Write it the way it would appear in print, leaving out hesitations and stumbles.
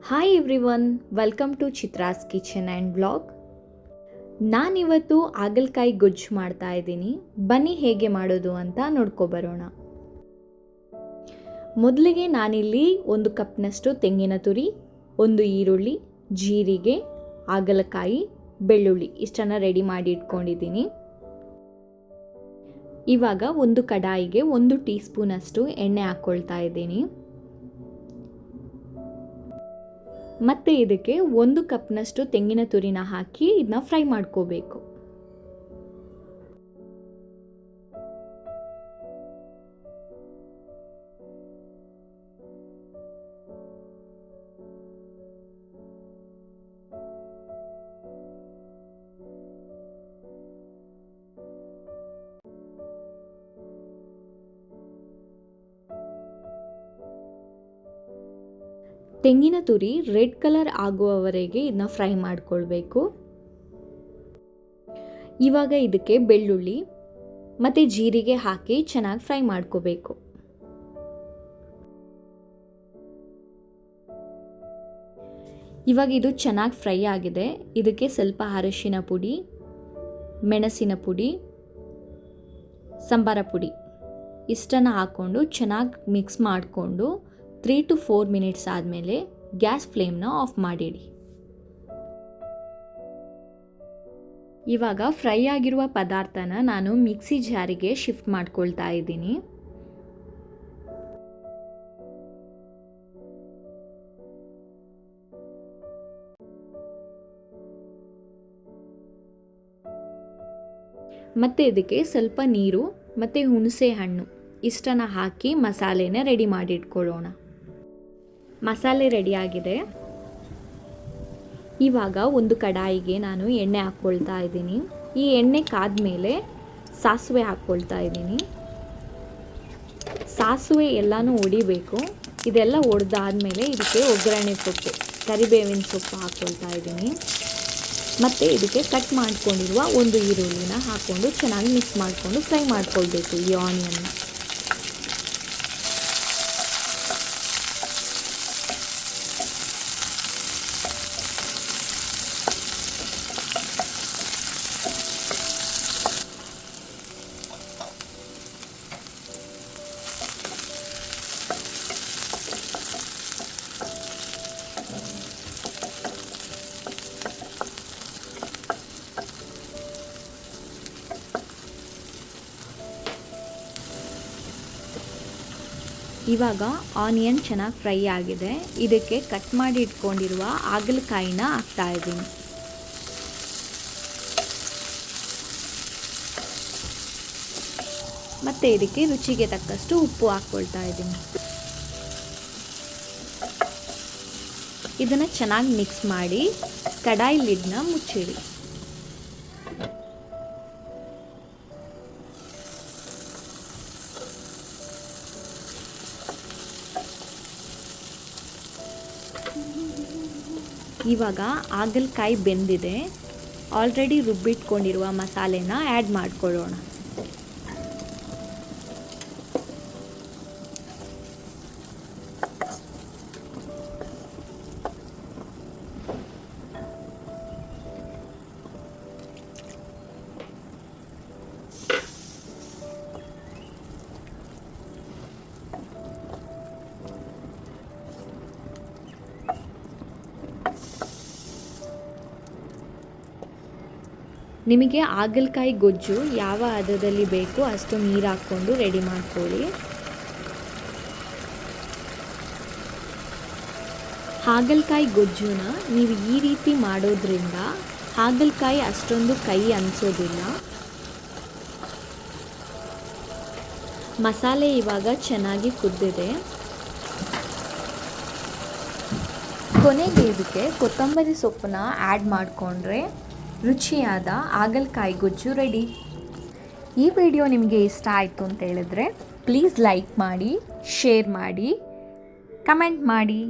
Hi everyone, welcome to Chitra's kitchen and blog. ನಾನಿವತ್ತು ಹಾಗಲಕಾಯಿ ಗೊಜ್ಜು ಮಾಡ್ತಾ ಇದ್ದೀನಿ. ಬನ್ನಿ ಹೇಗೆ ಮಾಡೋದು ಅಂತ ನೋಡ್ಕೊಬರೋಣ. ಮೊದಲಿಗೆ ನಾನಿಲ್ಲಿ 1 ಕಪ್ನಷ್ಟು ತೆಂಗಿನ ತುರಿ, 1 ಈರುಳ್ಳಿ, ಜೀರಿಗೆ, ಹಾಗಲಕಾಯಿ, ಬೆಳ್ಳುಳ್ಳಿ ಇಷ್ಟನ್ನು ರೆಡಿ ಮಾಡಿ ಇಟ್ಕೊಂಡಿದ್ದೀನಿ. ಇವಾಗ ಒಂದು ಕಡಾಯಿಗೆ 1 ಟೀ ಸ್ಪೂನಷ್ಟು ಎಣ್ಣೆ ಹಾಕ್ಕೊಳ್ತಾ ಇದ್ದೀನಿ. ಮತ್ತು ಇದಕ್ಕೆ 1 ಕಪ್ನಷ್ಟು ತೆಂಗಿನ ತುರಿನ ಹಾಕಿ ಇದನ್ನ ಫ್ರೈ ಮಾಡ್ಕೋಬೇಕು. ತೆಂಗಿನ ತುರಿ ರೆಡ್ ಕಲರ್ ಆಗುವವರೆಗೆ ಇದನ್ನ ಫ್ರೈ ಮಾಡ್ಕೊಳ್ಬೇಕು. ಇವಾಗ ಇದಕ್ಕೆ ಬೆಳ್ಳುಳ್ಳಿ ಮತ್ತು ಜೀರಿಗೆ ಹಾಕಿ ಚೆನ್ನಾಗಿ ಫ್ರೈ ಮಾಡ್ಕೋಬೇಕು. ಇವಾಗ ಇದು ಚೆನ್ನಾಗಿ ಫ್ರೈ ಆಗಿದೆ. ಇದಕ್ಕೆ ಸ್ವಲ್ಪ ಅರಿಶಿನ ಪುಡಿ, ಮೆಣಸಿನ ಪುಡಿ, ಸಂಬಾರ ಪುಡಿ ಇಷ್ಟನ್ನು ಹಾಕ್ಕೊಂಡು ಚೆನ್ನಾಗಿ ಮಿಕ್ಸ್ ಮಾಡಿಕೊಂಡು 3 to 4 ಮಿನಿಟ್ಸ್ ಆದಮೇಲೆ ಗ್ಯಾಸ್ ಫ್ಲೇಮ್ನ ಆಫ್ ಮಾಡಿಡಿ. ಇವಾಗ ಫ್ರೈ ಆಗಿರುವ ಪದಾರ್ಥನ ನಾನು ಮಿಕ್ಸಿ ಜಾರಿಗೆ ಶಿಫ್ಟ್ ಮಾಡ್ಕೊಳ್ತಾ ಇದ್ದೀನಿ. ಮತ್ತು ಇದಕ್ಕೆ ಸ್ವಲ್ಪ ನೀರು ಮತ್ತು ಹುಣಸೆ ಹಣ್ಣು ಇಷ್ಟನ್ನು ಹಾಕಿ ಮಸಾಲೆನ ರೆಡಿ ಮಾಡಿ ಇಟ್ಕೊಳ್ಳೋಣ. ಮಸಾಲೆ ರೆಡಿಯಾಗಿದೆ. ಇವಾಗ ಒಂದು ಕಡಾಯಿಗೆ ನಾನು ಎಣ್ಣೆ ಹಾಕ್ಕೊಳ್ತಾ ಇದ್ದೀನಿ. ಈ ಎಣ್ಣೆ ಕಾದ್ಮೇಲೆ ಸಾಸಿವೆ ಹಾಕ್ಕೊಳ್ತಾ ಇದ್ದೀನಿ. ಸಾಸಿವೆ ಎಲ್ಲನೂ ಹೊಡಿಬೇಕು. ಇದೆಲ್ಲ ಹೊಡೆದಾದ್ಮೇಲೆ ಇದಕ್ಕೆ ಒಗ್ಗರಣೆ ಸೊಪ್ಪು, ಕರಿಬೇವಿನ ಸೊಪ್ಪು ಹಾಕ್ಕೊಳ್ತಾ ಇದ್ದೀನಿ. ಮತ್ತು ಇದಕ್ಕೆ ಕಟ್ ಮಾಡ್ಕೊಂಡಿರುವ 1 ಈರುಳ್ಳಿನ ಹಾಕ್ಕೊಂಡು ಚೆನ್ನಾಗಿ ಮಿಕ್ಸ್ ಮಾಡಿಕೊಂಡು ಫ್ರೈ ಮಾಡ್ಕೊಳ್ಬೇಕು ಈ ಆನಿಯನ್ನ. ಇವಾಗ ಆನಿಯನ್ ಚೆನ್ನಾಗಿ ಫ್ರೈ ಆಗಿದೆ. ಇದಕ್ಕೆ ಕಟ್ ಮಾಡಿ ಇಟ್ಕೊಂಡಿರುವ ಹಾಗಲಕಾಯಿನ ಹಾಕ್ತಾ ಇದ್ದೀನಿ. ಮತ್ತು ಇದಕ್ಕೆ ರುಚಿಗೆ ತಕ್ಕಷ್ಟು ಉಪ್ಪು ಹಾಕ್ಕೊಳ್ತಾ ಇದ್ದೀನಿ. ಇದನ್ನು ಚೆನ್ನಾಗಿ ಮಿಕ್ಸ್ ಮಾಡಿ ಕಡಾಯಿ ಲಿಡ್ನ ಮುಚ್ಚಿಡಿ. ಇವಾಗ ಹಾಗಲಕಾಯಿ ಬೆಂದಿದೆ. ಆಲ್ರೆಡಿ ರುಬ್ಬಿಟ್ಕೊಂಡಿರುವ ಮಸಾಲೆನ ಆ್ಯಡ್ ಮಾಡ್ಕೊಳ್ಳೋಣ. ನಿಮಗೆ ಹಾಗಲಕಾಯಿ ಗೊಜ್ಜು ಯಾವ ಹದದಲ್ಲಿ ಬೇಕು ಅಷ್ಟು ನೀರು ಹಾಕ್ಕೊಂಡು ರೆಡಿ ಮಾಡ್ಕೊಳ್ಳಿ. ಹಾಗಲಕಾಯಿ ಗೊಜ್ಜುನ ನೀವು ಈ ರೀತಿ ಮಾಡೋದ್ರಿಂದ ಹಾಗಲಕಾಯಿ ಅಷ್ಟೊಂದು ಕೈ ಅನಿಸೋದಿಲ್ಲ. ಮಸಾಲೆ ಇವಾಗ ಚೆನ್ನಾಗಿ ಕುದ್ದಿದೆ. ಕೊನೆಗೆ ಇದಕ್ಕೆ ಕೊತ್ತಂಬರಿ ಸೊಪ್ಪನ್ನ ಆ್ಯಡ್ ಮಾಡಿಕೊಂಡ್ರೆ ರುಚಿಯಾದ ಹಾಗಲಕಾಯಿ ಗೊಜ್ಜು ರೆಡಿ. ಈ ವಿಡಿಯೋ ನಿಮಗೆ ಇಷ್ಟ ಆಯಿತು ಅಂತ ಹೇಳಿದ್ರೆ ಪ್ಲೀಸ್ ಲೈಕ್ ಮಾಡಿ, ಶೇರ್ ಮಾಡಿ, ಕಮೆಂಟ್ ಮಾಡಿ.